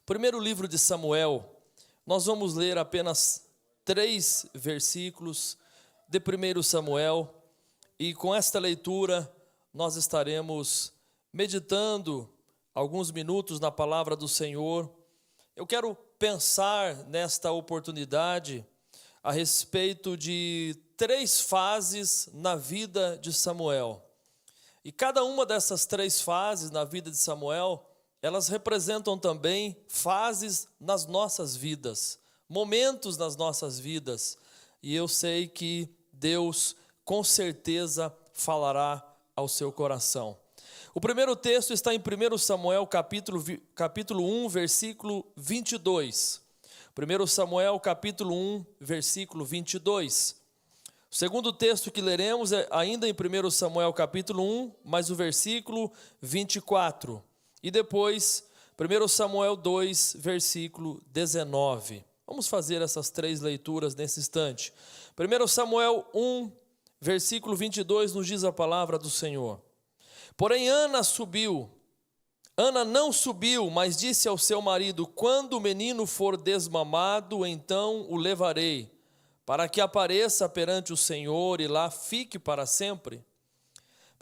Primeiro livro de Samuel, nós vamos ler apenas 3 versículos de 1 Samuel, e com esta leitura nós estaremos meditando alguns minutos na palavra do Senhor. Eu quero pensar nesta oportunidade a respeito de 3 fases na vida de Samuel. E cada uma dessas 3 fases na vida de Samuel, elas representam também fases nas nossas vidas, momentos nas nossas vidas. E eu sei que Deus com certeza falará ao seu coração. O primeiro texto está em 1 Samuel capítulo 1, versículo 22. 1 Samuel capítulo 1, versículo 22. O segundo texto que leremos é ainda em 1 Samuel capítulo 1, mas o versículo 24. E depois, 1 Samuel 2, versículo 19. Vamos fazer essas 3 leituras nesse instante. 1 Samuel 1, versículo 22, nos diz a palavra do Senhor. Porém Ana não subiu, mas disse ao seu marido: quando o menino for desmamado, então o levarei, para que apareça perante o Senhor e lá fique para sempre.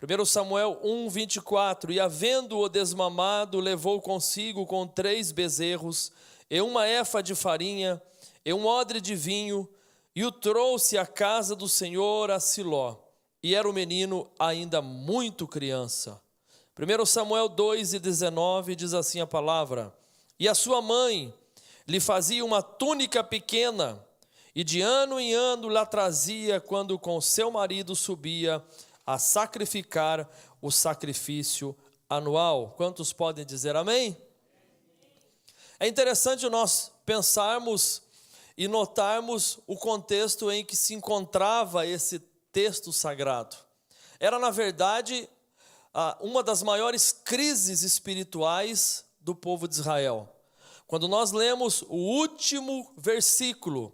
1 Samuel 1, 24. E havendo-o desmamado, levou consigo com 3 bezerros, e uma efa de farinha, e um odre de vinho, e o trouxe à casa do Senhor a Siló. E era o menino ainda muito criança. 1 Samuel 2, 19 diz assim a palavra: e a sua mãe lhe fazia uma túnica pequena, e de ano em ano lá trazia quando com seu marido subia a sacrificar o sacrifício anual. Quantos podem dizer amém? É interessante nós pensarmos e notarmos o contexto em que se encontrava esse texto sagrado. Era, na verdade, uma das maiores crises espirituais do povo de Israel. Quando nós lemos o último versículo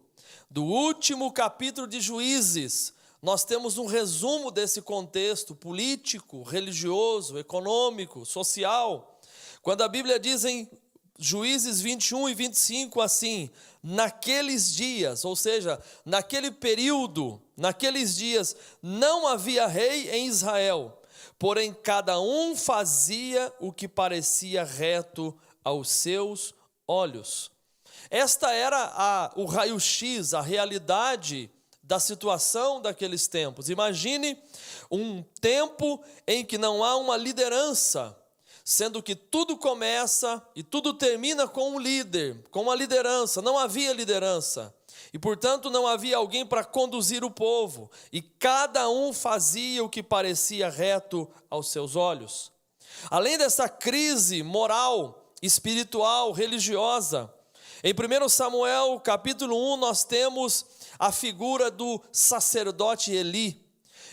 do último capítulo de Juízes, nós temos um resumo desse contexto político, religioso, econômico, social. Quando a Bíblia diz em Juízes 21 e 25 assim: naqueles dias, ou seja, naquele período, naqueles dias, não havia rei em Israel, porém cada um fazia o que parecia reto aos seus olhos. Esta era o raio-x, a realidade da situação daqueles tempos. Imagine um tempo em que não há uma liderança, sendo que tudo começa e tudo termina com um líder, com uma liderança. Não havia liderança e, portanto, não havia alguém para conduzir o povo, e cada um fazia o que parecia reto aos seus olhos. Além dessa crise moral, espiritual, religiosa, em 1 Samuel capítulo 1 nós temos a figura do sacerdote Eli.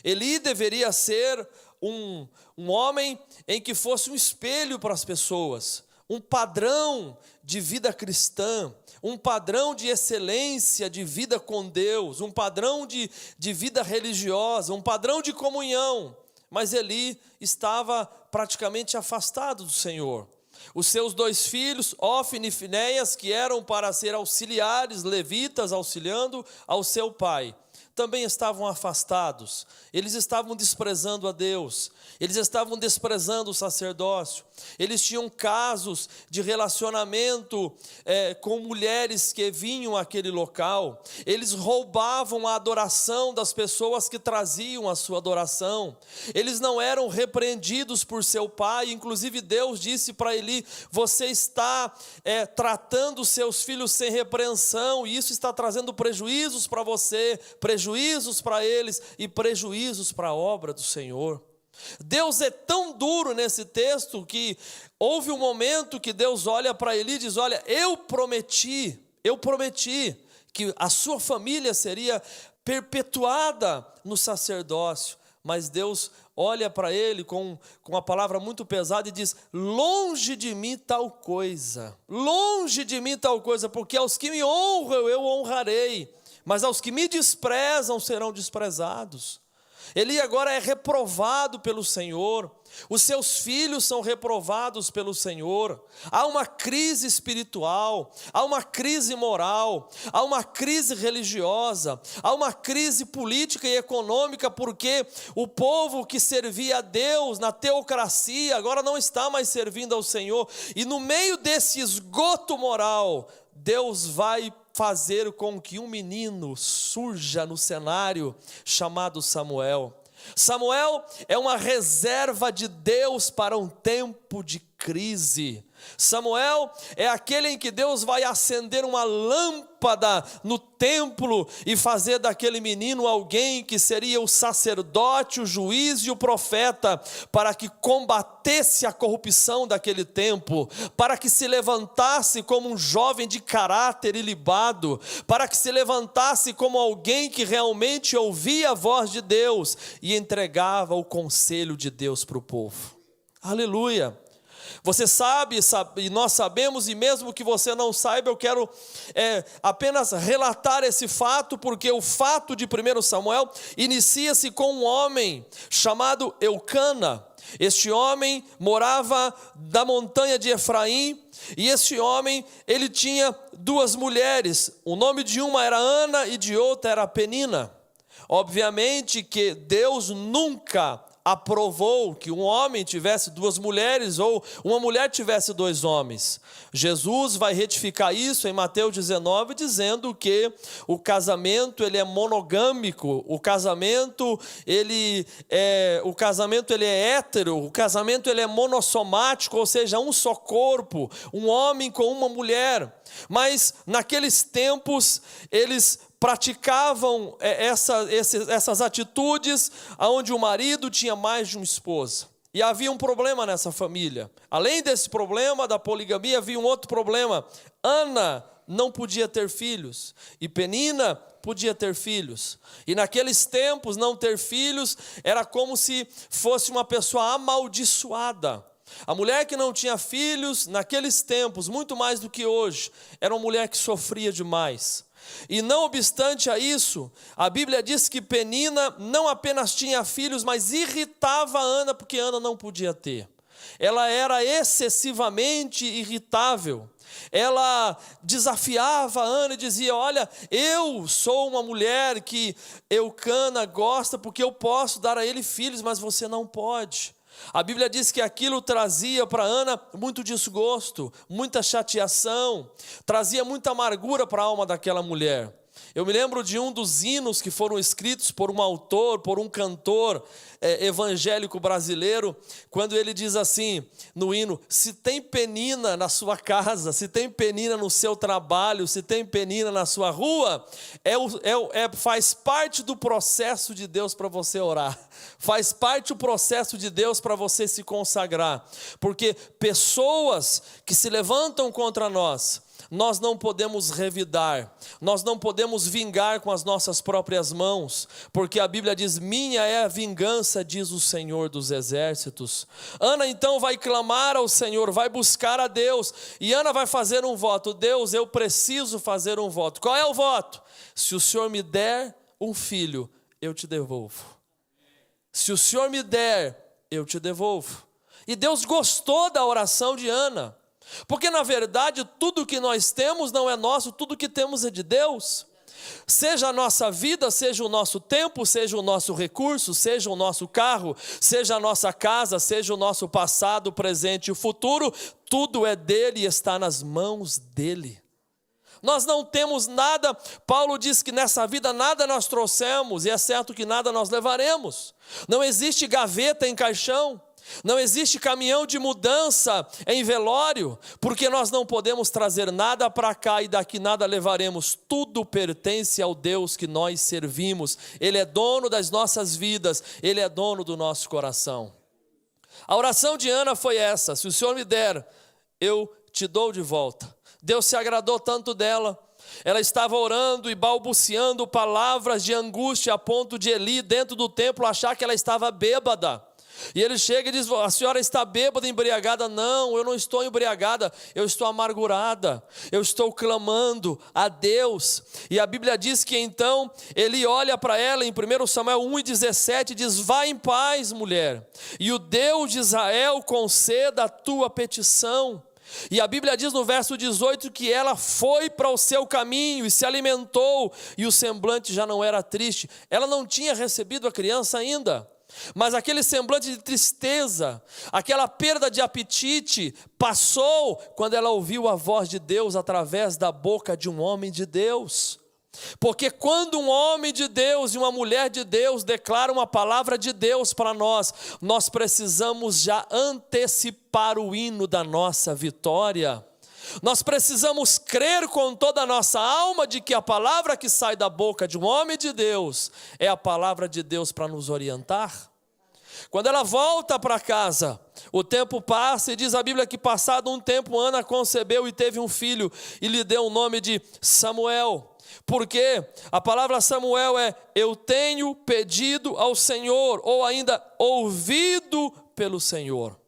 Eli deveria ser um homem em que fosse um espelho para as pessoas, um padrão de vida cristã, um padrão de excelência de vida com Deus, um padrão de vida religiosa, um padrão de comunhão. Mas Eli estava praticamente afastado do Senhor. Os seus 2 filhos, Ófine e Finéias, que eram para ser auxiliares, levitas, auxiliando ao seu pai, também estavam afastados. Eles estavam desprezando a Deus, eles estavam desprezando o sacerdócio. Eles tinham casos de relacionamento com mulheres que vinham àquele local. Eles roubavam a adoração das pessoas que traziam a sua adoração. Eles não eram repreendidos por seu pai. Inclusive Deus disse para Eli: você está tratando seus filhos sem repreensão, e isso está trazendo prejuízos para você, prejuízos para eles e prejuízos para a obra do Senhor. Deus é tão duro nesse texto que houve um momento que Deus olha para Eli e diz: olha, eu prometi que a sua família seria perpetuada no sacerdócio. Mas Deus olha para ele com uma palavra muito pesada e diz: longe de mim tal coisa, porque aos que me honram eu honrarei, mas aos que me desprezam serão desprezados. Eli agora é reprovado pelo Senhor, os seus filhos são reprovados pelo Senhor, há uma crise espiritual, há uma crise moral, há uma crise religiosa, há uma crise política e econômica, porque o povo que servia a Deus na teocracia agora não está mais servindo ao Senhor, e no meio desse esgoto moral, Deus vai fazer com que um menino surja no cenário chamado Samuel. Samuel é uma reserva de Deus para um tempo de crise. Samuel é aquele em que Deus vai acender uma lâmpada no templo e fazer daquele menino alguém que seria o sacerdote, o juiz e o profeta, para que combatesse a corrupção daquele tempo, para que se levantasse como um jovem de caráter ilibado, para que se levantasse como alguém que realmente ouvia a voz de Deus e entregava o conselho de Deus para o povo. Aleluia! Você sabe, e nós sabemos, e mesmo que você não saiba, eu quero apenas relatar esse fato, porque o fato de 1 Samuel inicia-se com um homem chamado Eucana. Este homem morava da montanha de Efraim, e este homem, ele tinha duas mulheres, o nome de uma era Ana e de outra era Penina. Obviamente que Deus nunca aprovou que um homem tivesse duas mulheres ou uma mulher tivesse dois homens. Jesus vai retificar isso em Mateus 19, dizendo que o casamento ele é monogâmico, o casamento ele é hétero, o casamento ele é monossomático, ou seja, um só corpo, um homem com uma mulher. Mas naqueles tempos eles praticavam essas atitudes onde o marido tinha mais de uma esposa. E havia um problema nessa família. Além desse problema da poligamia, havia um outro problema. Ana não podia ter filhos e Penina podia ter filhos. E naqueles tempos não ter filhos era como se fosse uma pessoa amaldiçoada. A mulher que não tinha filhos naqueles tempos, muito mais do que hoje, era uma mulher que sofria demais. E não obstante a isso, a Bíblia diz que Penina não apenas tinha filhos, mas irritava Ana, porque Ana não podia ter. Ela era excessivamente irritável. Ela desafiava Ana e dizia: olha, eu sou uma mulher que Eucana gosta porque eu posso dar a ele filhos, mas você não pode. A Bíblia diz que aquilo trazia para Ana muito desgosto, muita chateação, trazia muita amargura para a alma daquela mulher. Eu me lembro de um dos hinos que foram escritos por um autor, por um cantor evangélico brasileiro, quando ele diz assim no hino: se tem penina na sua casa, se tem penina no seu trabalho, se tem penina na sua rua, faz parte do processo de Deus para você orar, faz parte do processo de Deus para você se consagrar, porque pessoas que se levantam contra nós não podemos revidar, nós não podemos vingar com as nossas próprias mãos, porque a Bíblia diz: minha é a vingança, diz o Senhor dos exércitos. Ana então vai clamar ao Senhor, vai buscar a Deus, e Ana vai fazer um voto: Deus, eu preciso fazer um voto. Qual é o voto? Se o Senhor me der um filho, eu te devolvo. Se o Senhor me der, eu te devolvo. E Deus gostou da oração de Ana, porque na verdade tudo que nós temos não é nosso, tudo que temos é de Deus. Seja a nossa vida, seja o nosso tempo, seja o nosso recurso, seja o nosso carro, seja a nossa casa, seja o nosso passado, presente e o futuro, tudo é dele e está nas mãos dele. Nós não temos nada. Paulo diz que nessa vida nada nós trouxemos, e é certo que nada nós levaremos. Não existe gaveta em caixão, não existe caminhão de mudança em velório, porque nós não podemos trazer nada para cá e daqui nada levaremos. Tudo pertence ao Deus que nós servimos. Ele é dono das nossas vidas, Ele é dono do nosso coração. A oração de Ana foi essa: se o Senhor me der, eu te dou de volta. Deus se agradou tanto dela. Ela estava orando e balbuciando palavras de angústia, a ponto de Eli, dentro do templo, achar que ela estava bêbada. E ele chega e diz: a senhora está bêbada, embriagada? Não, eu não estou embriagada, eu estou amargurada, eu estou clamando a Deus. E a Bíblia diz que então ele olha para ela em 1 Samuel 1:17 e diz: vá em paz, mulher, e o Deus de Israel conceda a tua petição. E a Bíblia diz no verso 18 que ela foi para o seu caminho e se alimentou, e o semblante já não era triste. Ela não tinha recebido a criança ainda, mas aquele semblante de tristeza, aquela perda de apetite, passou quando ela ouviu a voz de Deus através da boca de um homem de Deus. Porque quando um homem de Deus e uma mulher de Deus declaram uma palavra de Deus para nós, nós precisamos já antecipar o hino da nossa vitória. Nós precisamos crer com toda a nossa alma de que a palavra que sai da boca de um homem de Deus é a palavra de Deus para nos orientar. Quando ela volta para casa, o tempo passa e diz a Bíblia que passado um tempo Ana concebeu e teve um filho e lhe deu o nome de Samuel. Porque a palavra Samuel é: eu tenho pedido ao Senhor, ou ainda ouvido pelo Senhor.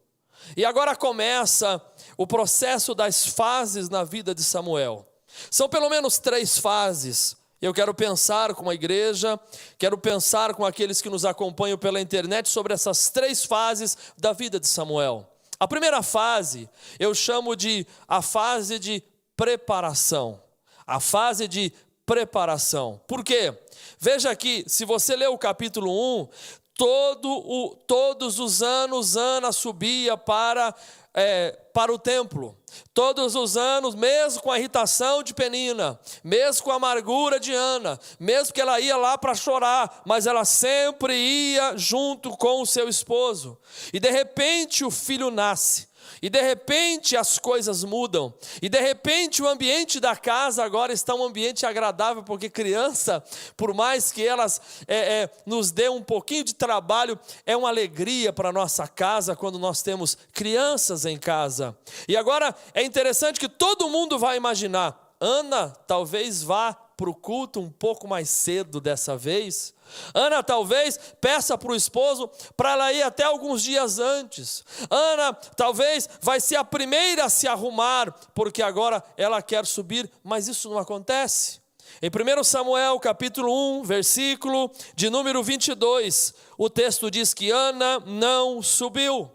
E agora começa o processo das fases na vida de Samuel. São pelo menos 3 fases. Eu quero pensar com a igreja, quero pensar com aqueles que nos acompanham pela internet sobre essas 3 fases da vida de Samuel. A primeira fase eu chamo de a fase de preparação. A fase de preparação. Por quê? Veja aqui, se você ler o capítulo 1, todos os anos Ana subia para o templo. Todos os anos, mesmo com a irritação de Penina, mesmo com a amargura de Ana, mesmo que ela ia lá para chorar, mas ela sempre ia junto com o seu esposo. E de repente o filho nasce. E de repente as coisas mudam, e de repente o ambiente da casa agora está um ambiente agradável, porque criança, por mais que elas nos dê um pouquinho de trabalho, é uma alegria para a nossa casa quando nós temos crianças em casa. E agora é interessante que todo mundo vai imaginar, Ana talvez vá para o culto um pouco mais cedo dessa vez. Ana talvez peça para o esposo para ela ir até alguns dias antes. Ana talvez vai ser a primeira a se arrumar, porque agora ela quer subir, mas isso não acontece. Em 1 Samuel capítulo 1, versículo de número 22, o texto diz que Ana não subiu.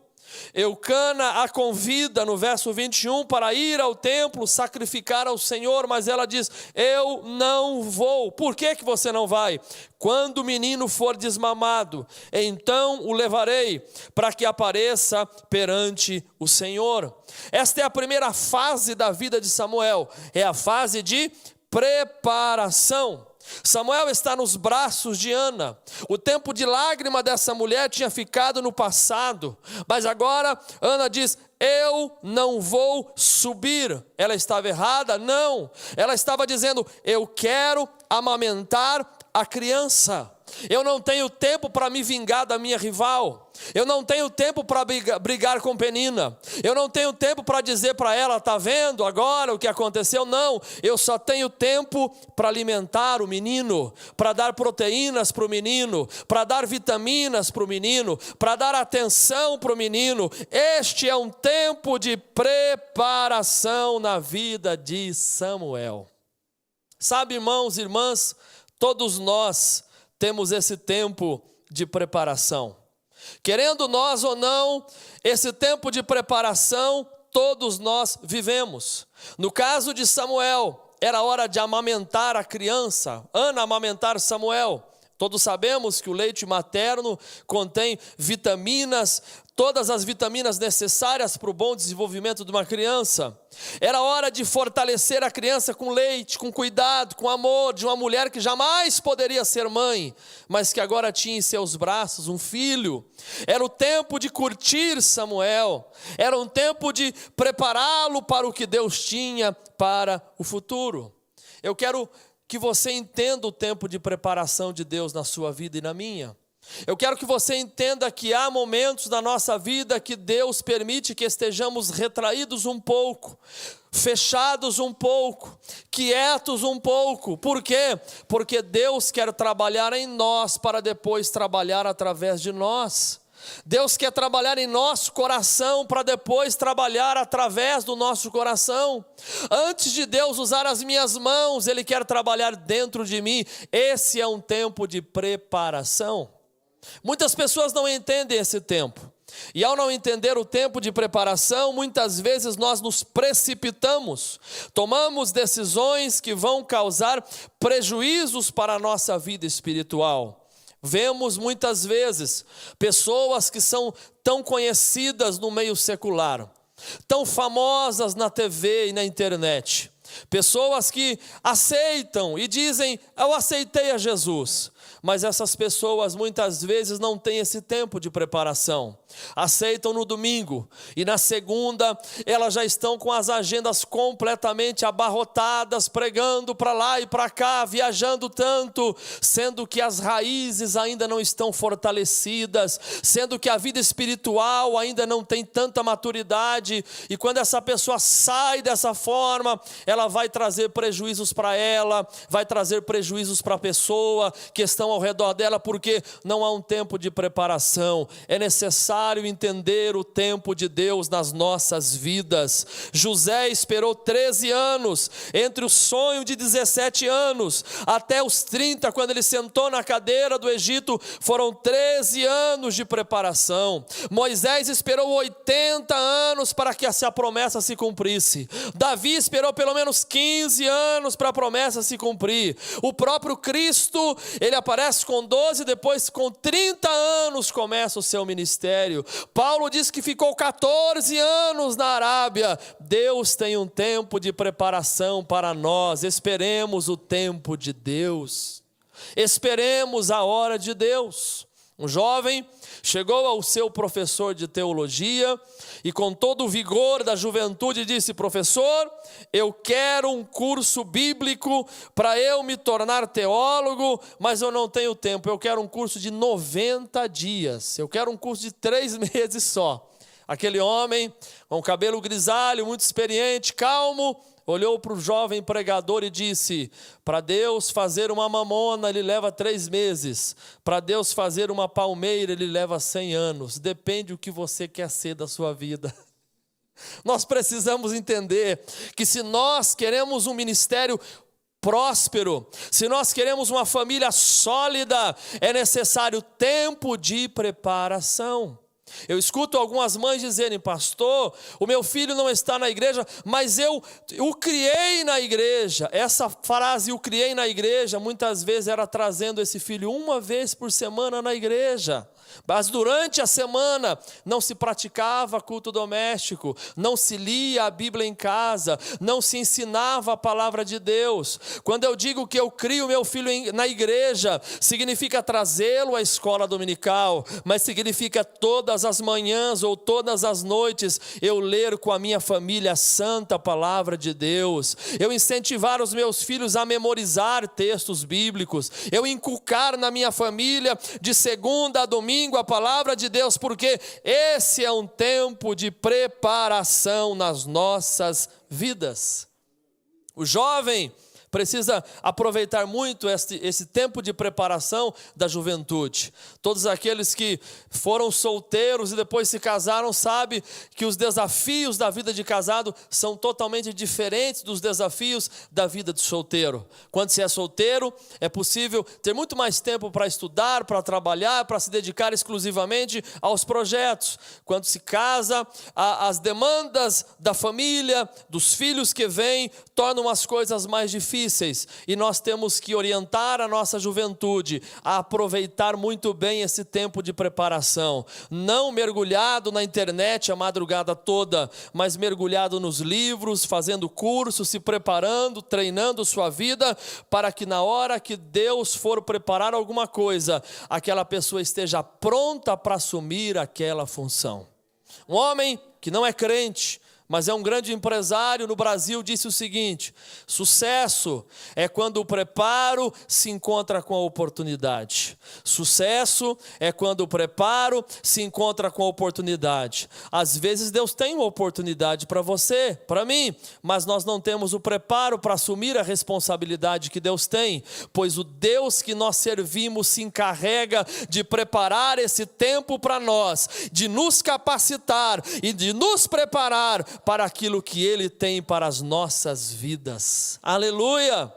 Eucana a convida no verso 21 para ir ao templo sacrificar ao Senhor, mas ela diz: eu não vou. Por que você não vai? Quando o menino for desmamado, então o levarei para que apareça perante o Senhor. Esta é a primeira fase da vida de Samuel, é a fase de preparação. Samuel está nos braços de Ana. O tempo de lágrima dessa mulher tinha ficado no passado, mas agora Ana diz: eu não vou subir. Ela estava errada? Não. Ela estava dizendo: eu quero amamentar a criança. Eu não tenho tempo para me vingar da minha rival. Eu não tenho tempo para brigar com Penina. Eu não tenho tempo para dizer para ela: está vendo agora o que aconteceu? Não, eu só tenho tempo para alimentar o menino, para dar proteínas para o menino, para dar vitaminas para o menino, para dar atenção para o menino. Este é um tempo de preparação na vida de Samuel. Sabe, irmãos e irmãs, todos nós temos esse tempo de preparação. Querendo nós ou não, esse tempo de preparação todos nós vivemos. No caso de Samuel, era hora de amamentar a criança, Ana amamentar Samuel. Todos sabemos que o leite materno contém vitaminas, todas as vitaminas necessárias para o bom desenvolvimento de uma criança. Era hora de fortalecer a criança com leite, com cuidado, com amor, de uma mulher que jamais poderia ser mãe, mas que agora tinha em seus braços um filho. Era o tempo de curtir Samuel, era um tempo de prepará-lo para o que Deus tinha para o futuro. Eu quero que você entenda o tempo de preparação de Deus na sua vida e na minha. Eu quero que você entenda que há momentos na nossa vida que Deus permite que estejamos retraídos um pouco, fechados um pouco, quietos um pouco. Por quê? Porque Deus quer trabalhar em nós para depois trabalhar através de nós. Deus quer trabalhar em nosso coração para depois trabalhar através do nosso coração. Antes de Deus usar as minhas mãos, Ele quer trabalhar dentro de mim. Esse é um tempo de preparação. Muitas pessoas não entendem esse tempo. E ao não entender o tempo de preparação, muitas vezes nós nos precipitamos, tomamos decisões que vão causar prejuízos para a nossa vida espiritual. Vemos muitas vezes pessoas que são tão conhecidas no meio secular, tão famosas na TV e na internet, pessoas que aceitam e dizem: eu aceitei a Jesus. Mas essas pessoas muitas vezes não têm esse tempo de preparação. Aceitam no domingo e na segunda elas já estão com as agendas completamente abarrotadas, pregando para lá e para cá, viajando tanto, sendo que as raízes ainda não estão fortalecidas, sendo que a vida espiritual ainda não tem tanta maturidade. E quando essa pessoa sai dessa forma, ela vai trazer prejuízos para ela, vai trazer prejuízos para a pessoa que estão ao redor dela, porque não há um tempo de preparação. É necessário entender o tempo de Deus nas nossas vidas. José esperou 13 anos, entre o sonho de 17 anos até os 30, quando ele sentou na cadeira do Egito, foram 13 anos de preparação. Moisés esperou 80 anos para que essa promessa se cumprisse. Davi esperou pelo menos 15 anos para a promessa se cumprir. O próprio Cristo, ele aparece com 12, depois com 30 anos começa o seu ministério. Paulo diz que ficou 14 anos na Arábia. Deus tem um tempo de preparação para nós. Esperemos o tempo de Deus. Esperemos a hora de Deus. Um jovem chegou ao seu professor de teologia e com todo o vigor da juventude disse: professor, eu quero um curso bíblico para eu me tornar teólogo, mas eu não tenho tempo. Eu quero um curso de 90 dias, eu quero um curso de 3 meses só. Aquele homem com cabelo grisalho, muito experiente, calmo, olhou para o jovem pregador e disse: para Deus fazer uma mamona, ele leva 3 meses. Para Deus fazer uma palmeira, ele leva 100 anos. Depende do que você quer ser da sua vida. Nós precisamos entender que se nós queremos um ministério próspero, se nós queremos uma família sólida, é necessário tempo de preparação. Eu escuto algumas mães dizerem: pastor, o meu filho não está na igreja, mas eu o criei na igreja. Essa frase, o criei na igreja, muitas vezes era trazendo esse filho uma vez por semana na igreja. Mas durante a semana não se praticava culto doméstico, não se lia a Bíblia em casa, não se ensinava a palavra de Deus. Quando eu digo que eu crio meu filho na igreja, significa trazê-lo à escola dominical, mas significa todas as manhãs ou todas as noites eu ler com a minha família a santa palavra de Deus, eu incentivar os meus filhos a memorizar textos bíblicos, eu inculcar na minha família de segunda a domingo a palavra de Deus, porque esse é um tempo de preparação nas nossas vidas. O jovem precisa aproveitar muito esse tempo de preparação da juventude. Todos aqueles que foram solteiros e depois se casaram sabem que os desafios da vida de casado são totalmente diferentes dos desafios da vida de solteiro. Quando se é solteiro, é possível ter muito mais tempo para estudar, para trabalhar, para se dedicar exclusivamente aos projetos. Quando se casa, as demandas da família, dos filhos que vêm, tornam as coisas mais difíceis. E nós temos que orientar a nossa juventude a aproveitar muito bem esse tempo de preparação, não mergulhado na internet a madrugada toda, mas mergulhado nos livros, fazendo cursos, se preparando, treinando sua vida, para que na hora que Deus for preparar alguma coisa, aquela pessoa esteja pronta para assumir aquela função. Um homem que não é crente, mas é um grande empresário no Brasil, disse o seguinte: sucesso é quando o preparo se encontra com a oportunidade. Sucesso é quando o preparo se encontra com a oportunidade. Às vezes Deus tem uma oportunidade para você, para mim, mas nós não temos o preparo para assumir a responsabilidade que Deus tem, pois o Deus que nós servimos se encarrega de preparar esse tempo para nós, de nos capacitar e de nos preparar para aquilo que Ele tem para as nossas vidas. Aleluia!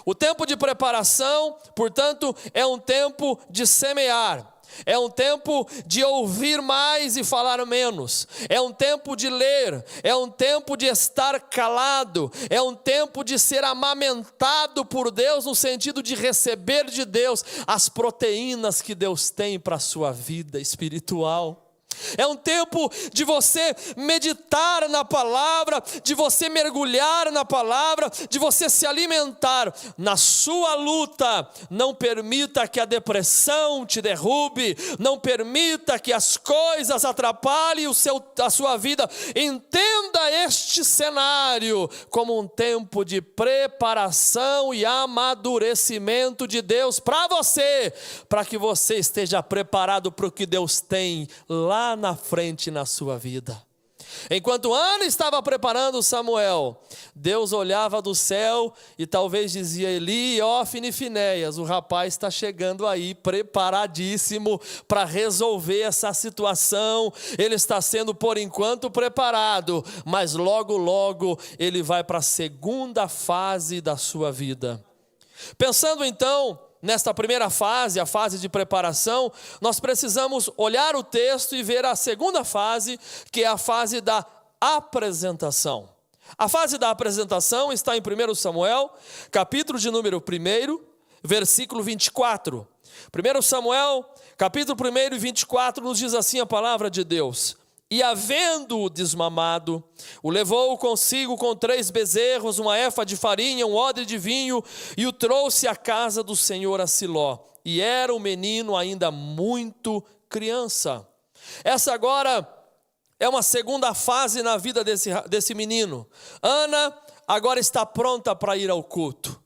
O tempo de preparação, portanto, é um tempo de semear. É um tempo de ouvir mais e falar menos. É um tempo de ler. É um tempo de estar calado. É um tempo de ser amamentado por Deus, no sentido de receber de Deus as proteínas que Deus tem para a sua vida espiritual. É um tempo de você meditar na palavra, de você mergulhar na palavra, de você se alimentar. Na sua luta, não permita que a depressão te derrube, não permita que as coisas atrapalhem a sua vida. Entenda este cenário como um tempo de preparação e amadurecimento de Deus para você, para que você esteja preparado para o que Deus tem lá na frente na sua vida. Enquanto Ana estava preparando Samuel, Deus olhava do céu e talvez dizia: Eli, Hófni e Finéias, o rapaz está chegando aí preparadíssimo para resolver essa situação. Ele está sendo por enquanto preparado, mas logo logo ele vai para a segunda fase da sua vida. Pensando então nesta primeira fase, a fase de preparação, nós precisamos olhar o texto e ver a segunda fase, que é a fase da apresentação. A fase da apresentação está em 1 Samuel, capítulo de número 1, versículo 24. 1 Samuel, capítulo 1, 24, nos diz assim a palavra de Deus: E havendo-o desmamado, o levou consigo com 3 bezerros, uma efa de farinha, um odre de vinho, e o trouxe à casa do Senhor a Siló. E era o menino ainda muito criança. Essa agora é uma segunda fase na vida desse menino. Ana agora está pronta para ir ao culto.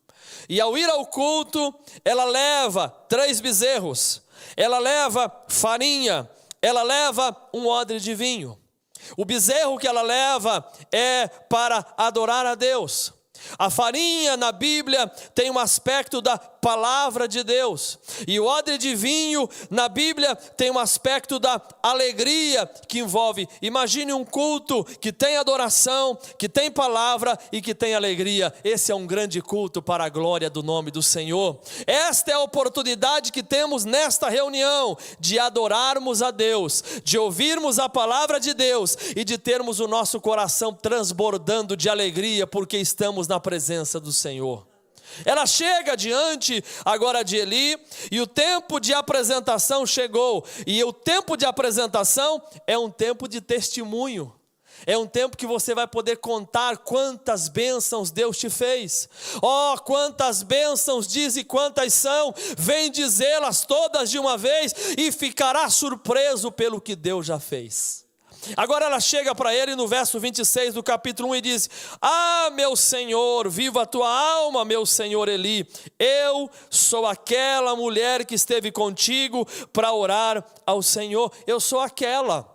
E ao ir ao culto, ela leva 3 bezerros, ela leva farinha, ela leva um odre de vinho. O bezerro que ela leva é para adorar a Deus. A farinha na Bíblia tem um aspecto da palavra de Deus. E o odre de vinho na Bíblia tem um aspecto da alegria que envolve. Imagine um culto que tem adoração, que tem palavra e que tem alegria. Esse é um grande culto para a glória do nome do Senhor. Esta é a oportunidade que temos nesta reunião de adorarmos a Deus, de ouvirmos a palavra de Deus e de termos o nosso coração transbordando de alegria porque estamos na presença do Senhor. Ela chega diante agora de Eli e o tempo de apresentação chegou. E o tempo de apresentação é um tempo de testemunho. É um tempo que você vai poder contar quantas bênçãos Deus te fez. Oh, quantas bênçãos diz e quantas são. Vem dizê-las todas de uma vez e ficará surpreso pelo que Deus já fez. Agora ela chega para ele no verso 26 do capítulo 1 e diz: Ah, meu Senhor, viva a tua alma, meu Senhor Eli. Eu sou aquela mulher que esteve contigo para orar ao Senhor. Eu sou aquela,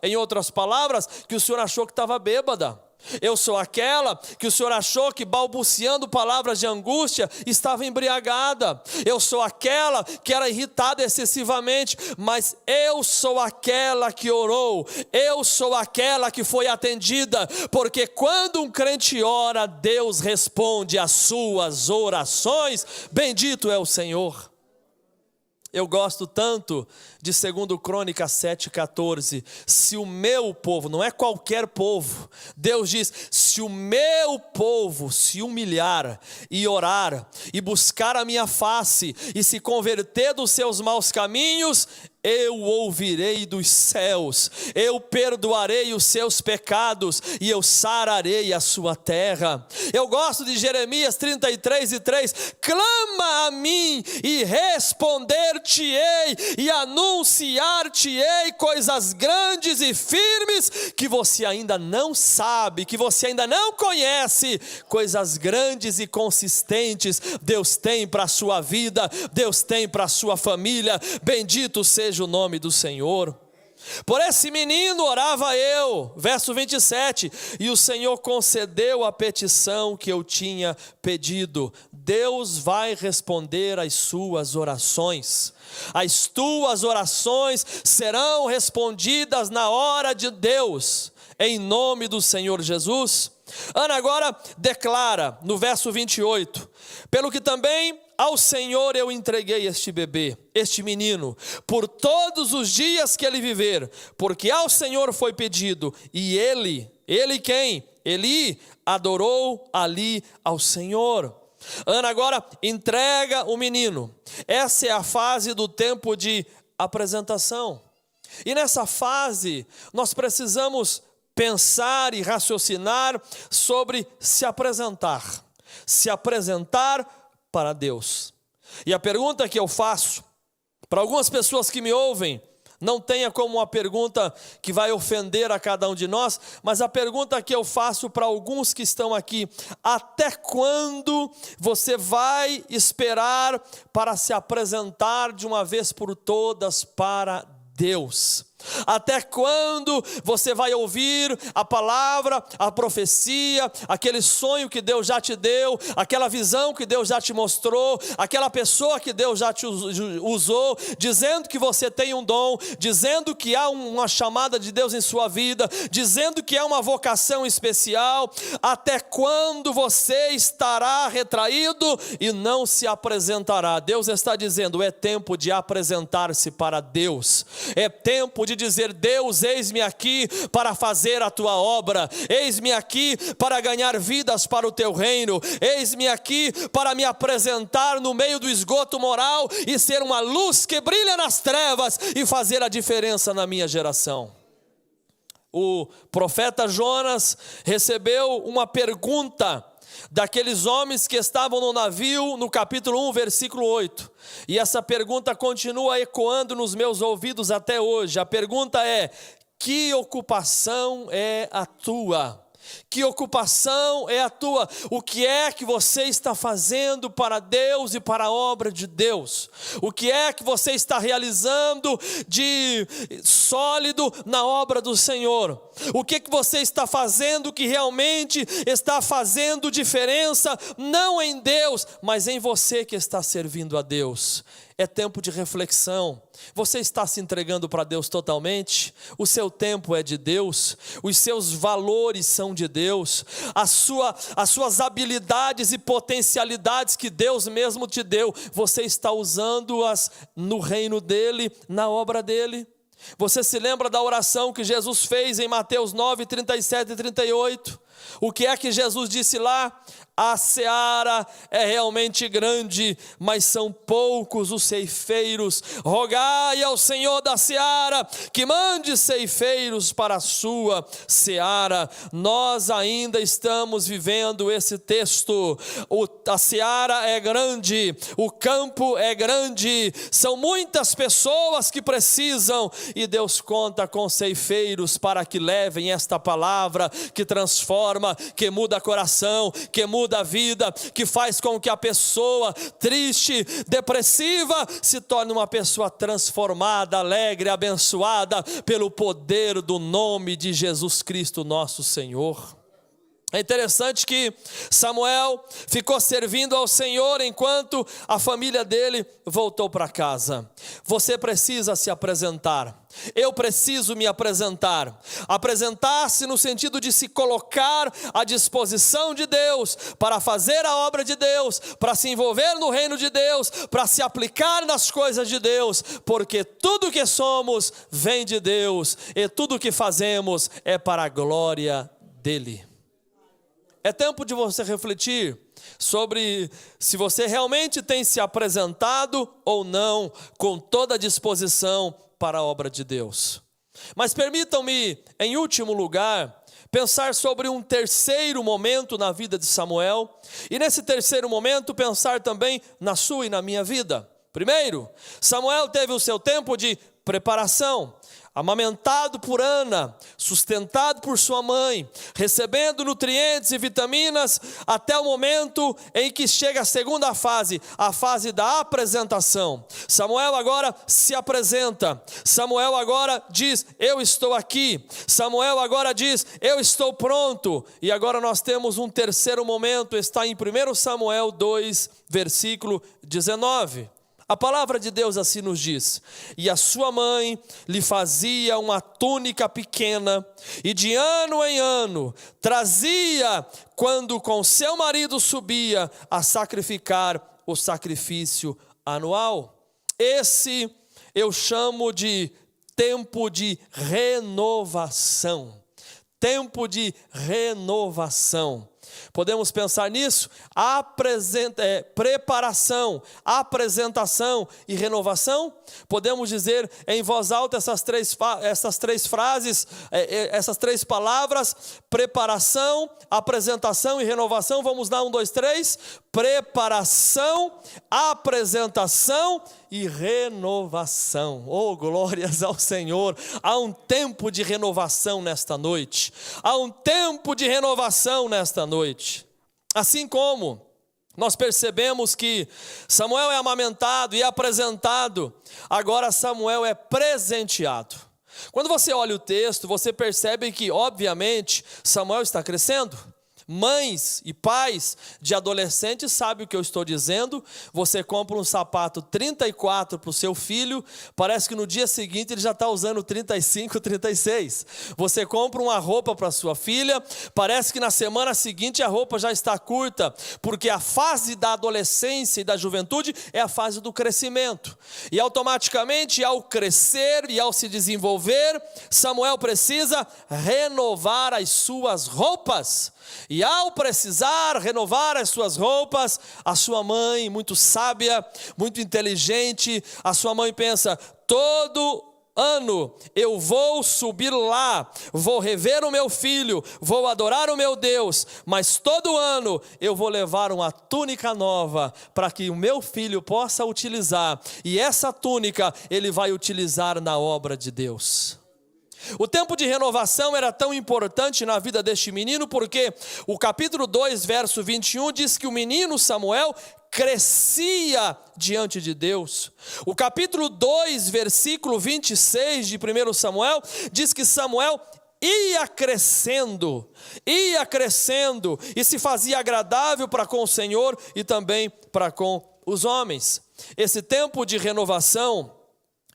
em outras palavras, que o Senhor achou que estava bêbada. Eu sou aquela que o Senhor achou que, balbuciando palavras de angústia, estava embriagada. Eu sou aquela que era irritada excessivamente, mas eu sou aquela que orou. Eu sou aquela que foi atendida, porque quando um crente ora, Deus responde às suas orações. Bendito é o Senhor. Eu gosto tanto de 2 Crônicas 7,14. Se o meu povo, não é qualquer povo, Deus diz: se o meu povo se humilhar e orar e buscar a minha face e se converter dos seus maus caminhos, eu ouvirei dos céus, eu perdoarei os seus pecados e eu sararei a sua terra. Eu gosto de Jeremias 33:3, clama a mim e responder-te-ei e anunciar-te-ei coisas grandes e firmes que você ainda não sabe, que você ainda não conhece. Coisas grandes e consistentes Deus tem para a sua vida, Deus tem para a sua família. Bendito seja o nome do Senhor. Por esse menino orava eu, verso 27, e o Senhor concedeu a petição que eu tinha pedido. Deus vai responder às suas orações. As tuas orações serão respondidas na hora de Deus, em nome do Senhor Jesus. Ana agora declara no verso 28, pelo que também ao Senhor eu entreguei este bebê, este menino, por todos os dias que ele viver, porque ao Senhor foi pedido, e ele quem? Eli adorou ali ao Senhor. Ana agora entrega o menino. Essa é a fase do tempo de apresentação. E nessa fase nós precisamos pensar e raciocinar sobre se apresentar para Deus. E a pergunta que eu faço para algumas pessoas que me ouvem, não tenha como uma pergunta que vai ofender a cada um de nós, mas a pergunta que eu faço para alguns que estão aqui: até quando você vai esperar para se apresentar de uma vez por todas para Deus? Até quando você vai ouvir a palavra, a profecia, aquele sonho que Deus já te deu, aquela visão que Deus já te mostrou, aquela pessoa que Deus já te usou, dizendo que você tem um dom, dizendo que há uma chamada de Deus em sua vida, dizendo que há uma vocação especial? Até quando você estará retraído e não se apresentará? Deus está dizendo: é tempo de apresentar-se para Deus, é tempo de dizer: Deus, eis-me aqui para fazer a tua obra, eis-me aqui para ganhar vidas para o teu reino, eis-me aqui para me apresentar no meio do esgoto moral e ser uma luz que brilha nas trevas e fazer a diferença na minha geração. O profeta Jonas recebeu uma pergunta daqueles homens que estavam no navio, no capítulo 1, versículo 8. E essa pergunta continua ecoando nos meus ouvidos até hoje. A pergunta é: que ocupação é a tua? Que ocupação é a tua? O que é que você está fazendo para Deus e para a obra de Deus? O que é que você está realizando de sólido na obra do Senhor? O que você está fazendo que realmente está fazendo diferença, não em Deus, mas em você que está servindo a Deus? É tempo de reflexão. Você está se entregando para Deus totalmente? O seu tempo é de Deus, os seus valores são de Deus, as suas habilidades e potencialidades que Deus mesmo te deu, você está usando-as no reino dEle, na obra dEle? Você se lembra da oração que Jesus fez em Mateus 9, 37 e 38? O que é que Jesus disse lá? A seara é realmente grande, mas são poucos os ceifeiros. Rogai ao Senhor da seara que mande ceifeiros para a sua seara. Nós ainda estamos vivendo esse texto. A seara é grande, o campo é grande, são muitas pessoas que precisam, e Deus conta com ceifeiros para que levem esta palavra que transforma, que muda coração, que muda a vida, que faz com que a pessoa triste, depressiva, se torne uma pessoa transformada, alegre, abençoada pelo poder do nome de Jesus Cristo, nosso Senhor. É interessante que Samuel ficou servindo ao Senhor enquanto a família dele voltou para casa. Você precisa se apresentar. Eu preciso me apresentar. Apresentar-se no sentido de se colocar à disposição de Deus para fazer a obra de Deus, para se envolver no reino de Deus, para se aplicar nas coisas de Deus, porque tudo que somos vem de Deus e tudo que fazemos é para a glória dele. é tempo de você refletir sobre se você realmente tem se apresentado ou não com toda a disposição para a obra de Deus. Mas permitam-me, em último lugar, pensar sobre um terceiro momento na vida de Samuel, e nesse terceiro momento pensar também na sua e na minha vida. Primeiro, Samuel teve o seu tempo de preparação, amamentado por Ana, sustentado por sua mãe, recebendo nutrientes e vitaminas, até o momento em que chega a segunda fase, a fase da apresentação. Samuel agora se apresenta, Samuel agora diz, eu estou aqui, Samuel agora diz, eu estou pronto, e agora nós temos um terceiro momento, está em 1 Samuel 2, versículo 19. A palavra de Deus assim nos diz: e a sua mãe lhe fazia uma túnica pequena, e de ano em ano trazia, quando com seu marido subia a sacrificar o sacrifício anual. Esse eu chamo de tempo de renovação. Tempo de renovação. Podemos pensar nisso? Preparação, apresentação e renovação. Podemos dizer em voz alta essas três frases, essas três palavras: preparação, apresentação e renovação. Vamos lá, 1, 2, 3. Preparação, apresentação e renovação. Oh, glórias ao Senhor. Há um tempo de renovação nesta noite. Há um tempo de renovação nesta noite. Assim como nós percebemos que Samuel é amamentado e apresentado, agora Samuel é presenteado. Quando você olha o texto, você percebe que, obviamente, Samuel está crescendo. Mães e pais de adolescentes sabem o que eu estou dizendo. Você compra um sapato 34 para o seu filho, parece que no dia seguinte ele já está usando 35, 36. Você compra uma roupa para sua filha, parece que na semana seguinte a roupa já está curta, porque a fase da adolescência e da juventude é a fase do crescimento. E automaticamente, ao crescer e ao se desenvolver, Samuel precisa renovar as suas roupas. E ao precisar renovar as suas roupas, a sua mãe, muito sábia, muito inteligente, a sua mãe pensa: todo ano eu vou subir lá, vou rever o meu filho, vou adorar o meu Deus, mas todo ano eu vou levar uma túnica nova para que o meu filho possa utilizar, e essa túnica ele vai utilizar na obra de Deus. O tempo de renovação era tão importante na vida deste menino, porque o capítulo 2, verso 21, diz que o menino Samuel crescia diante de Deus. O capítulo 2, versículo 26 de 1 Samuel, diz que Samuel ia crescendo, e se fazia agradável para com o Senhor e também para com os homens. Esse tempo de renovação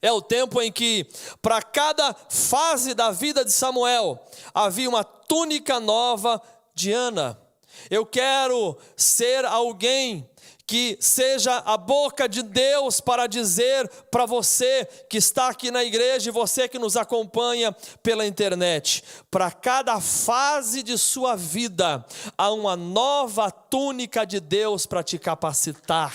é o tempo em que, para cada fase da vida de Samuel, havia uma túnica nova de Ana. Eu quero ser alguém que seja a boca de Deus para dizer para você que está aqui na igreja e você que nos acompanha pela internet: para cada fase de sua vida, há uma nova túnica de Deus para te capacitar.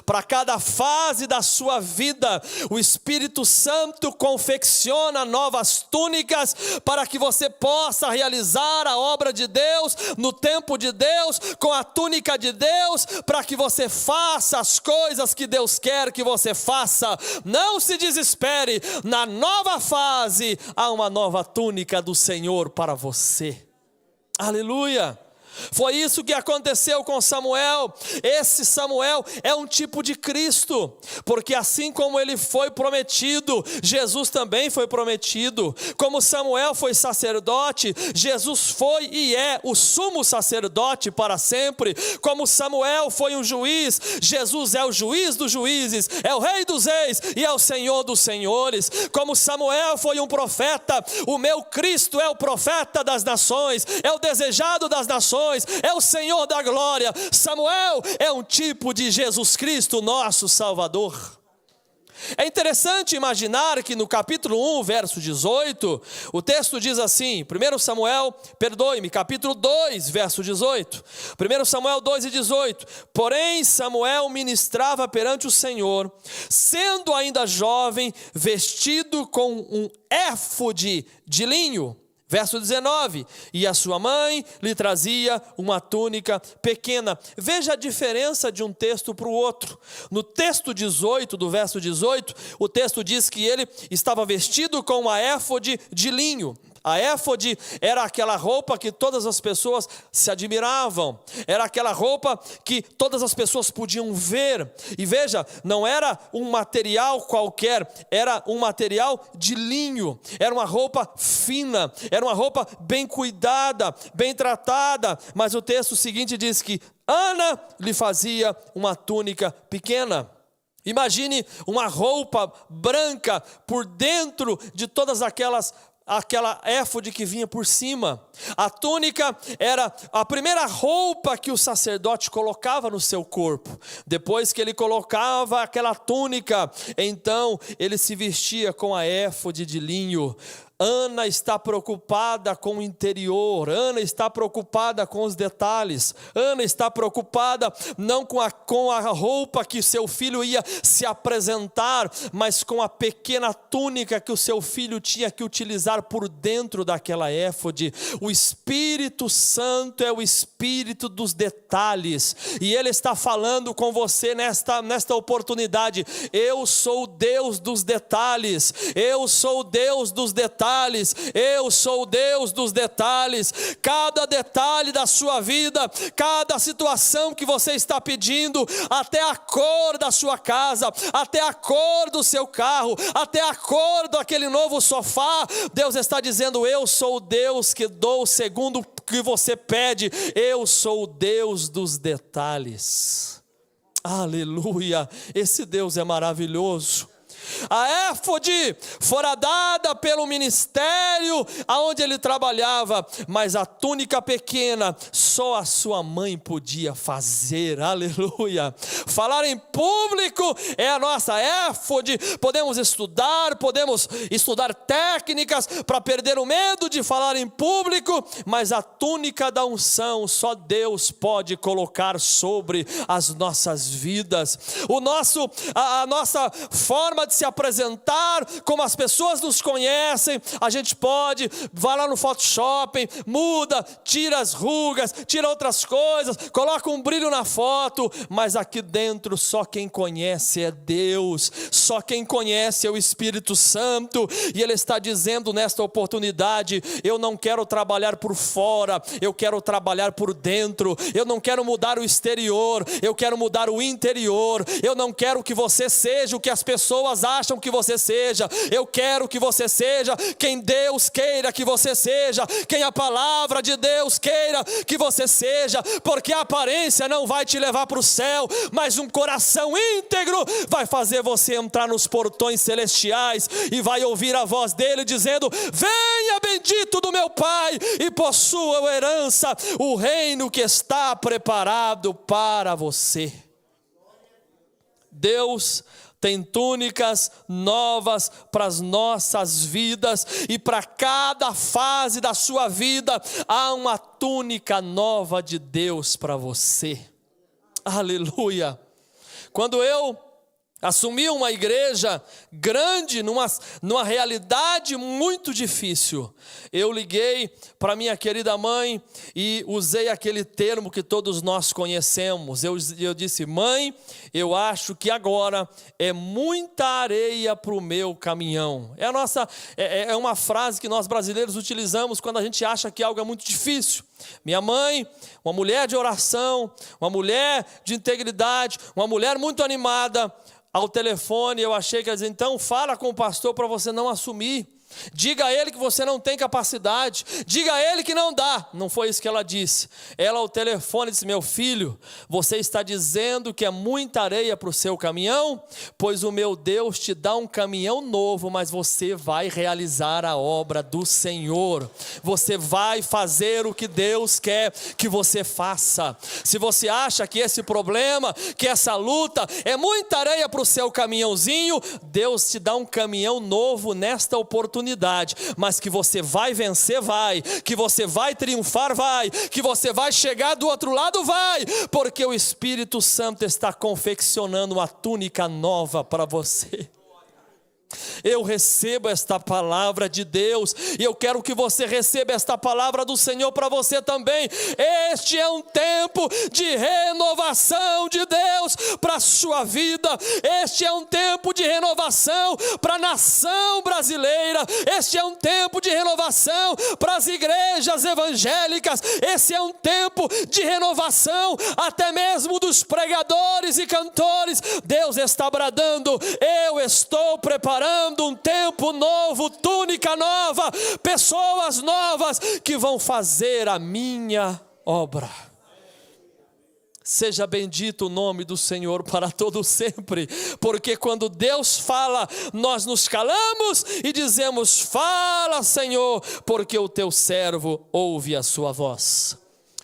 Para cada fase da sua vida, o Espírito Santo confecciona novas túnicas para que você possa realizar a obra de Deus, no tempo de Deus, com a túnica de Deus, para que você faça as coisas que Deus quer que você faça. Não se desespere, na nova fase há uma nova túnica do Senhor para você. Aleluia! Foi isso que aconteceu com Samuel. Esse Samuel é um tipo de Cristo, porque assim como ele foi prometido, Jesus também foi prometido. Como Samuel foi sacerdote, Jesus foi e é o sumo sacerdote para sempre. Como Samuel foi um juiz, Jesus é o juiz dos juízes, é o rei dos reis e é o Senhor dos senhores. Como Samuel foi um profeta, o meu Cristo é o profeta das nações, é o desejado das nações, é o Senhor da glória. Samuel é um tipo de Jesus Cristo, nosso Salvador. É interessante imaginar que no capítulo 1, verso 18, o texto diz assim, capítulo 2, verso 18. 1 Samuel 2 e 18. Porém, Samuel ministrava perante o Senhor, sendo ainda jovem, vestido com um éfode de linho. Verso 19, e a sua mãe lhe trazia uma túnica pequena. Veja a diferença de um texto para o outro. No texto 18, do verso 18, o texto diz que ele estava vestido com uma éfode de linho. A éfode era aquela roupa que todas as pessoas se admiravam, era aquela roupa que todas as pessoas podiam ver. E veja, não era um material qualquer, era um material de linho, era uma roupa fina, era uma roupa bem cuidada, bem tratada. Mas o texto seguinte diz que Ana lhe fazia uma túnica pequena. Imagine uma roupa branca por dentro de todas aquela éfode que vinha por cima. A túnica era a primeira roupa que o sacerdote colocava no seu corpo. Depois que ele colocava aquela túnica, então ele se vestia com a éfode de linho. Ana está preocupada com o interior, Ana está preocupada com os detalhes, Ana está preocupada não com a roupa que seu filho ia se apresentar, mas com a pequena túnica que o seu filho tinha que utilizar por dentro daquela éfode. O Espírito Santo é o Espírito dos detalhes, e Ele está falando com você nesta oportunidade. Eu sou o Deus dos detalhes, eu sou o Deus dos detalhes. Eu sou o Deus dos detalhes. Cada detalhe da sua vida, cada situação que você está pedindo, até a cor da sua casa, até a cor do seu carro, até a cor daquele novo sofá, Deus está dizendo: eu sou o Deus que dou segundo o que você pede. Eu sou o Deus dos detalhes. Aleluia, esse Deus é maravilhoso. A éfode fora dada pelo ministério aonde ele trabalhava, mas a túnica pequena só a sua mãe podia fazer. Aleluia. Falar em público é a nossa éfode. Podemos estudar técnicas para perder o medo de falar em público, mas a túnica da unção só Deus pode colocar sobre as nossas vidas. A nossa forma de se apresentar, como as pessoas nos conhecem, a gente vai lá no Photoshop, muda, tira as rugas, tira outras coisas, coloca um brilho na foto, mas aqui dentro só quem conhece é Deus, só quem conhece é o Espírito Santo. E Ele está dizendo nesta oportunidade: eu não quero trabalhar por fora, eu quero trabalhar por dentro. Eu não quero mudar o exterior, eu quero mudar o interior. Eu não quero que você seja o que as pessoas acham que você seja. Eu quero que você seja quem Deus queira que você seja, quem a palavra de Deus queira que você seja, porque a aparência não vai te levar para o céu, mas um coração íntegro vai fazer você entrar nos portões celestiais e vai ouvir a voz dele dizendo: venha bendito do meu Pai e possua a herança, o reino que está preparado para você. Deus tem túnicas novas para as nossas vidas, e para cada fase da sua vida há uma túnica nova de Deus para você. Aleluia. Quando eu assumi uma igreja grande, numa realidade muito difícil, eu liguei para minha querida mãe e usei aquele termo que todos nós conhecemos. Eu disse: mãe, eu acho que agora é muita areia para o meu caminhão. É uma frase que nós brasileiros utilizamos quando a gente acha que algo é muito difícil. Minha mãe, uma mulher de oração, uma mulher de integridade, uma mulher muito animada, ao telefone eu achei que ela dizia: então fala com o pastor para você não assumir. Diga a ele que você não tem capacidade. Diga a ele que não dá. Não foi isso que ela disse. Ela ao telefone disse: meu filho, você está dizendo que é muita areia para o seu caminhão? Pois o meu Deus te dá um caminhão novo, mas você vai realizar a obra do Senhor. Você vai fazer o que Deus quer que você faça. Se você acha que esse problema, que essa luta é muita areia para o seu caminhãozinho, Deus te dá um caminhão novo nesta oportunidade. Mas que você vai vencer, vai. Que você vai triunfar, vai. Que você vai chegar do outro lado, vai. Porque o Espírito Santo está confeccionando uma túnica nova para você. Eu recebo esta palavra de Deus, e eu quero que você receba esta palavra do Senhor para você também. Este é um tempo de renovação de Deus para a sua vida. Este é um tempo de renovação para a nação brasileira. Este é um tempo de renovação para as igrejas evangélicas. Esse é um tempo de renovação até mesmo dos pregadores e cantores. Deus está bradando: eu estou preparando um tempo novo, túnica nova, pessoas novas que vão fazer a minha obra. Seja bendito o nome do Senhor para todo sempre, porque quando Deus fala, nós nos calamos e dizemos: fala, Senhor, porque o teu servo ouve a sua voz.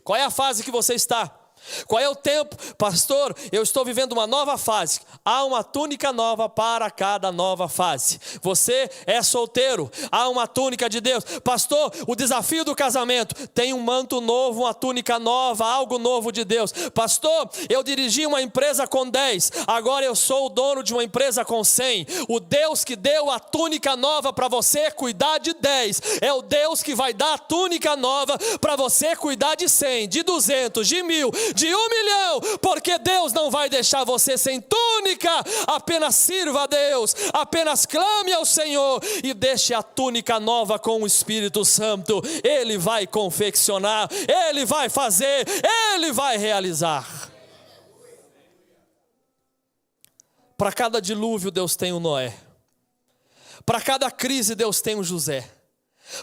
Qual é a fase que você está? Qual é o tempo? Pastor, eu estou vivendo uma nova fase. Há uma túnica nova para cada nova fase. Você é solteiro, há uma túnica de Deus. Pastor, o desafio do casamento, tem um manto novo, uma túnica nova, algo novo de Deus. Pastor, eu dirigi uma empresa com 10, agora eu sou o dono de uma empresa com 100. O Deus que deu a túnica nova para você cuidar de 10, é o Deus que vai dar a túnica nova para você cuidar de 100, de 200, de 1000, de 1 milhão, porque Deus não vai deixar você sem túnica. Apenas sirva a Deus, apenas clame ao Senhor e deixe a túnica nova com o Espírito Santo. Ele vai confeccionar, Ele vai fazer, Ele vai realizar. Para cada dilúvio Deus tem um Noé, para cada crise Deus tem um José,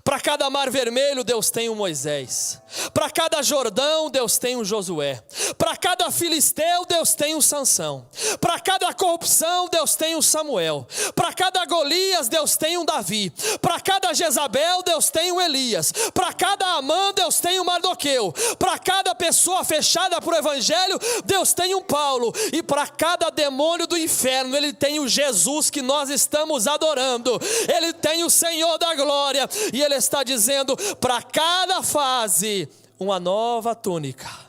para cada mar vermelho Deus tem um Moisés, para cada Jordão Deus tem um Josué, para cada filisteu Deus tem um Sansão, para cada corrupção Deus tem um Samuel, para cada Golias Deus tem um Davi, para cada Jezabel Deus tem um Elias, para cada Amã Deus tem um Mardoqueu, para cada pessoa fechada para o evangelho Deus tem um Paulo, e para cada demônio do inferno Ele tem o Jesus que nós estamos adorando. Ele tem o Senhor da glória. E Ele está dizendo: para cada fase, uma nova túnica.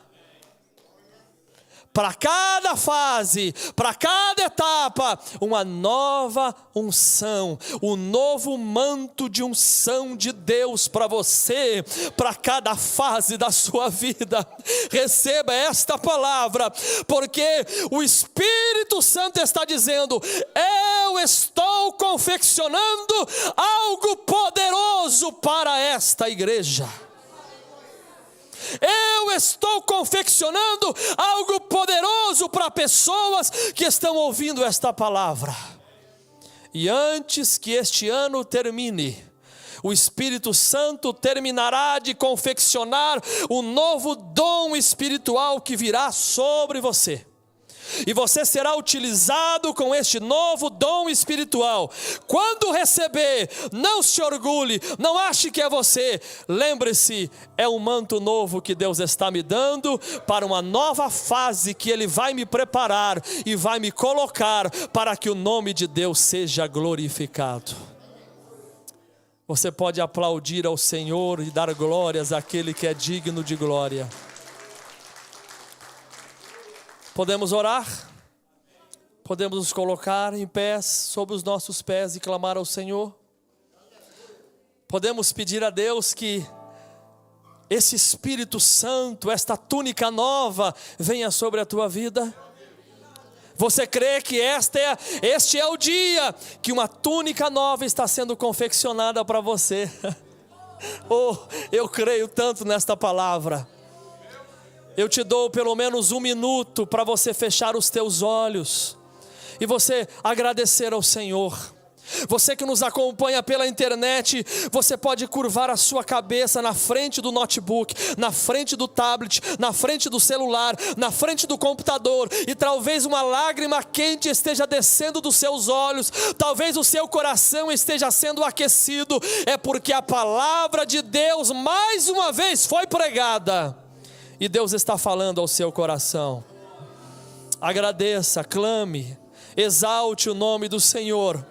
Para cada fase, para cada etapa, uma nova unção, um novo manto de unção de Deus para você, para cada fase da sua vida. Receba esta palavra, porque o Espírito Santo está dizendo: eu estou confeccionando algo poderoso para esta igreja. Eu estou confeccionando algo poderoso para pessoas que estão ouvindo esta palavra. E antes que este ano termine, o Espírito Santo terminará de confeccionar um novo dom espiritual que virá sobre você. E você será utilizado com este novo dom espiritual. Quando receber, não se orgulhe, não ache que é você. Lembre-se, é um manto novo que Deus está me dando para uma nova fase que Ele vai me preparar e vai me colocar para que o nome de Deus seja glorificado. Você pode aplaudir ao Senhor e dar glórias àquele que é digno de glória. Podemos orar? Podemos nos colocar em pés, sobre os nossos pés e clamar ao Senhor? Podemos pedir a Deus que esse Espírito Santo, esta túnica nova, venha sobre a tua vida? Você crê que este é o dia que uma túnica nova está sendo confeccionada para você? Oh, eu creio tanto nesta palavra. Eu te dou pelo menos 1 minuto para você fechar os teus olhos e você agradecer ao Senhor. Você que nos acompanha pela internet, você pode curvar a sua cabeça na frente do notebook, na frente do tablet, na frente do celular, na frente do computador, e talvez uma lágrima quente esteja descendo dos seus olhos, talvez o seu coração esteja sendo aquecido, é porque a palavra de Deus mais uma vez foi pregada, e Deus está falando ao seu coração. Agradeça, clame, exalte o nome do Senhor,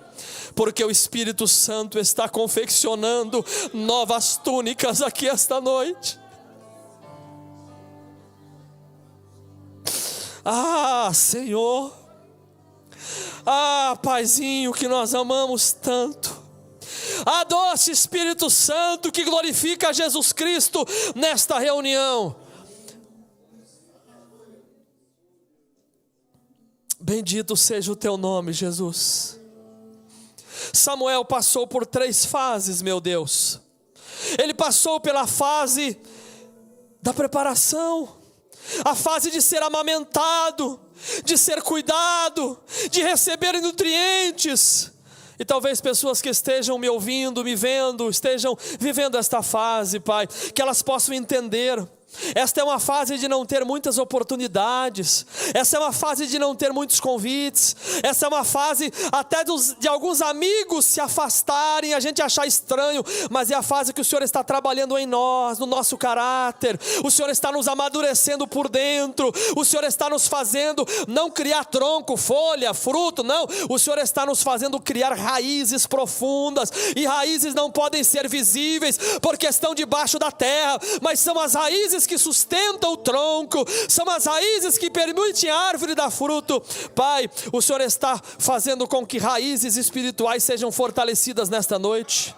porque o Espírito Santo está confeccionando novas túnicas aqui esta noite. Ah, Senhor, ah, Paizinho que nós amamos tanto, ah, doce Espírito Santo que glorifica Jesus Cristo nesta reunião. Bendito seja o teu nome, Jesus. Samuel passou por 3 fases, meu Deus. Ele passou pela fase da preparação, a fase de ser amamentado, de ser cuidado, de receber nutrientes. E talvez pessoas que estejam me ouvindo, me vendo, estejam vivendo esta fase, Pai, que elas possam entender. Esta é uma fase de não ter muitas oportunidades, essa é uma fase de não ter muitos convites, essa é uma fase até de alguns amigos se afastarem, a gente achar estranho, mas é a fase que o Senhor está trabalhando em nós, no nosso caráter, o Senhor está nos amadurecendo por dentro, o Senhor está nos fazendo não criar tronco, folha, fruto, não, o Senhor está nos fazendo criar raízes profundas, e raízes não podem ser visíveis, porque estão debaixo da terra, mas são as raízes que sustentam o tronco, são as raízes que permitem a árvore dar fruto. Pai, o Senhor está fazendo com que raízes espirituais sejam fortalecidas nesta noite.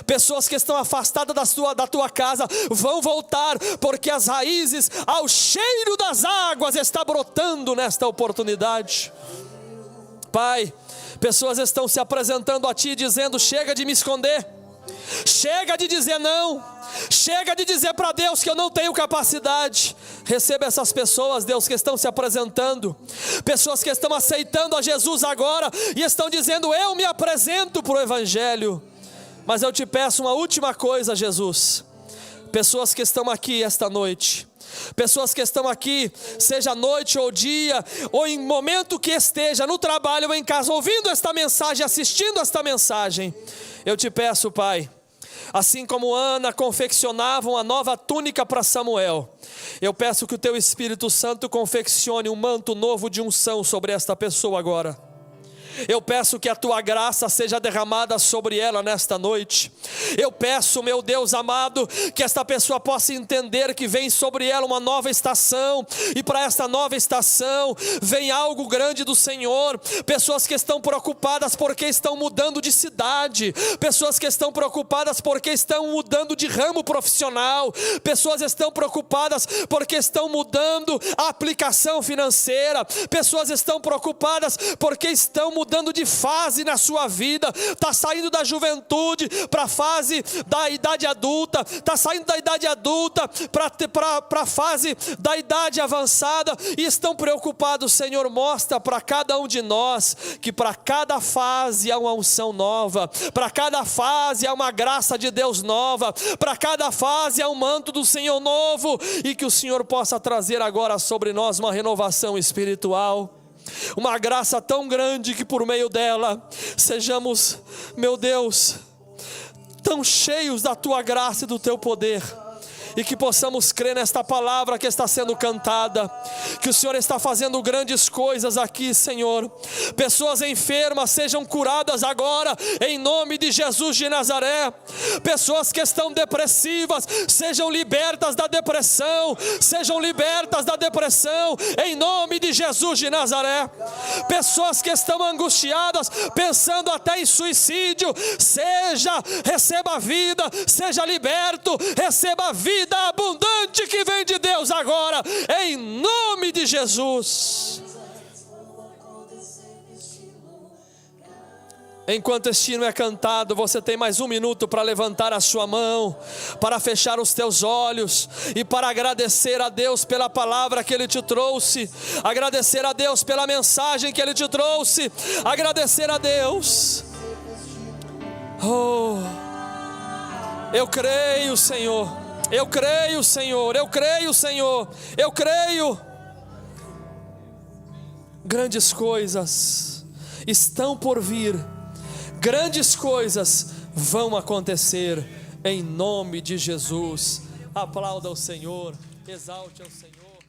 Pessoas que estão afastadas da tua casa vão voltar, porque as raízes, ao cheiro das águas, está brotando nesta oportunidade. Pai, pessoas estão se apresentando a Ti dizendo: chega de me esconder, chega de dizer não, chega de dizer para Deus que eu não tenho capacidade. Receba essas pessoas, Deus, que estão se apresentando, pessoas que estão aceitando a Jesus agora e estão dizendo: eu me apresento para o Evangelho. Mas eu te peço uma última coisa, Jesus. Pessoas que estão aqui esta noite, pessoas que estão aqui, seja noite ou dia, ou em momento que esteja, no trabalho ou em casa, ouvindo esta mensagem, assistindo esta mensagem, eu te peço, Pai, assim como Ana confeccionava uma nova túnica para Samuel, eu peço que o Teu Espírito Santo confeccione um manto novo de unção sobre esta pessoa agora. Eu peço que a Tua graça seja derramada sobre ela nesta noite. Eu peço, meu Deus amado, que esta pessoa possa entender que vem sobre ela uma nova estação, e para esta nova estação vem algo grande do Senhor. Pessoas que estão preocupadas porque estão mudando de cidade, pessoas que estão preocupadas porque estão mudando de ramo profissional, pessoas estão preocupadas porque estão mudando a aplicação financeira, pessoas estão preocupadas porque estão mudando de fase na sua vida, está saindo da juventude para a fase da idade adulta, está saindo da idade adulta para a fase da idade avançada, e estão preocupados. Senhor, mostra para cada um de nós que para cada fase há uma unção nova, para cada fase há uma graça de Deus nova, para cada fase há um manto do Senhor novo, e que o Senhor possa trazer agora sobre nós uma renovação espiritual, uma graça tão grande que por meio dela sejamos, meu Deus, tão cheios da Tua graça e do Teu poder, e que possamos crer nesta palavra que está sendo cantada, que o Senhor está fazendo grandes coisas aqui, Senhor. Pessoas enfermas sejam curadas agora, em nome de Jesus de Nazaré. Pessoas que estão depressivas sejam libertas da depressão, sejam libertas da depressão, em nome de Jesus de Nazaré. Pessoas que estão angustiadas, pensando até em suicídio, receba a vida, seja liberto, receba a vida abundante que vem de Deus agora, em nome de Jesus. Enquanto este hino é cantado, você tem mais 1 minuto para levantar a sua mão, para fechar os teus olhos e para agradecer a Deus pela palavra que Ele te trouxe, agradecer a Deus pela mensagem que Ele te trouxe, agradecer a Deus. Oh, eu creio, Senhor. Eu creio, Senhor. Eu creio, Senhor. Eu creio. Grandes coisas estão por vir. Grandes coisas vão acontecer em nome de Jesus. Aplauda o Senhor, exalte ao Senhor.